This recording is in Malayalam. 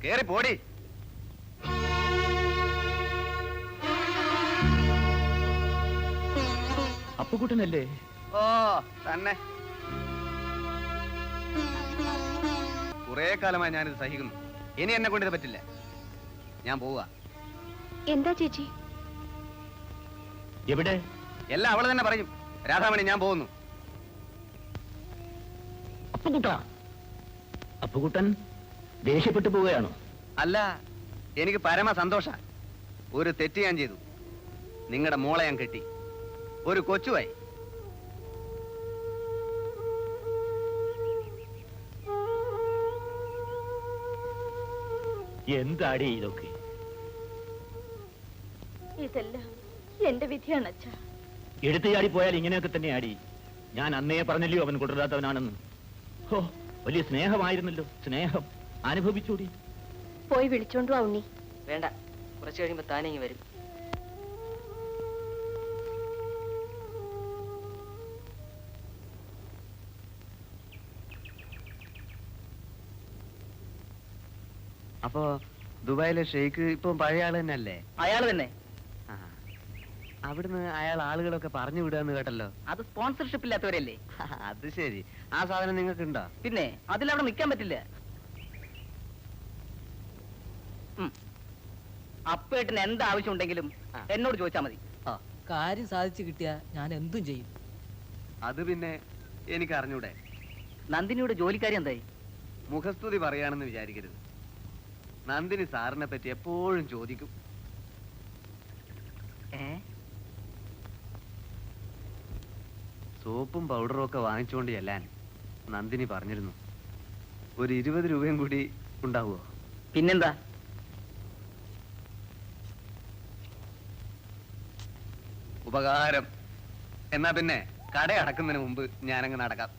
കേറി പോടി. അപ്പുകുട്ടനല്ലേ? ഓ തന്നെ. കുറെ കാലമായി ഞാനിത് സഹിക്കുന്നു. ഇനി എന്നെ കൊണ്ടിത് പറ്റില്ല. ഞാൻ പോവുക. എന്താ ചേച്ചി? എവിടെ? എല്ലാം അവള് തന്നെ പറയും. രാധാമണി, ഞാൻ പോകുന്നു. അപ്പുകുട്ടൻ ദേഷ്യപ്പെട്ടു പോവുകയാണോ? അല്ല, എനിക്ക് പരമ സന്തോഷ. ഒരു തെറ്റ് ഞാൻ ചെയ്തു. നിങ്ങളുടെ മോളെ ഞാൻ കെട്ടി. ഒരു കൊച്ചുവായി. എന്താടി ഇതൊക്കെ? ഇതെല്ലാം എന്റെ വിധിയാണ് അച്ഛാ. എടുത്തു ചാടി പോയാൽ ഇങ്ങനെയൊക്കെ തന്നെ ആടി. ഞാൻ അന്നേ പറഞ്ഞല്ലോ അവൻ കൊണ്ടുവരാത്തവനാണെന്ന്. ഓ, വലിയ സ്നേഹമായിരുന്നല്ലോ. സ്നേഹം അനുഭവിച്ചൂടി. പോയി വിളിച്ചോണ്ടു വാ ഉണ്ണി. വേണ്ട, കുറച്ച് കഴിയുമ്പോ താനേങ്ങി വരും. അപ്പോ ദുബായിലെ ഷെയ്ഖ് ഇപ്പൊ പഴയ ആള് തന്നെയല്ലേ? അയാൾ തന്നെ. അവിടുന്ന് അയാൾ ആളുകളൊക്കെ പറഞ്ഞു വിടുകയെന്ന് കേട്ടല്ലോ. അത് സ്പോൺസർഷിപ്പ് ഇല്ലാത്തവരല്ലേ? അത് ശരി. ആ സാധനം നിങ്ങൾക്ക് ഉണ്ടോ? പിന്നെ അതിലവിടെ നിൽക്കാൻ പറ്റില്ല. അപ്പേട്ടിന് എന്താവശ്യം ഉണ്ടെങ്കിലും എന്നോട് ചോദിച്ചാ മതി. കാര്യം സാധിച്ചു കിട്ടിയാ ഞാൻ എന്തും ചെയ്യും. അത് പിന്നെ എനിക്ക് അറിഞ്ഞൂടെ. നന്ദിനിയുടെ ജോലിക്കാരി എന്തായി? മുഖസ്തുതി പറയാണെന്ന് വിചാരിക്കരുത്. നന്ദിനി സാറിനെ പറ്റി എപ്പോഴും ചോദിക്കും. സോപ്പും പൗഡറും ഒക്കെ വാങ്ങിച്ചുകൊണ്ട് ചെല്ലാൻ നന്ദിനി പറഞ്ഞിരുന്നു. ഒരു 20 രൂപയും കൂടി ഉണ്ടാവുമോ? പിന്നെന്താ? ഉപകാരം. എന്നാ പിന്നെ കട അടക്കുന്നതിന് മുമ്പ് ഞാനങ്ങ് നടക്കാം.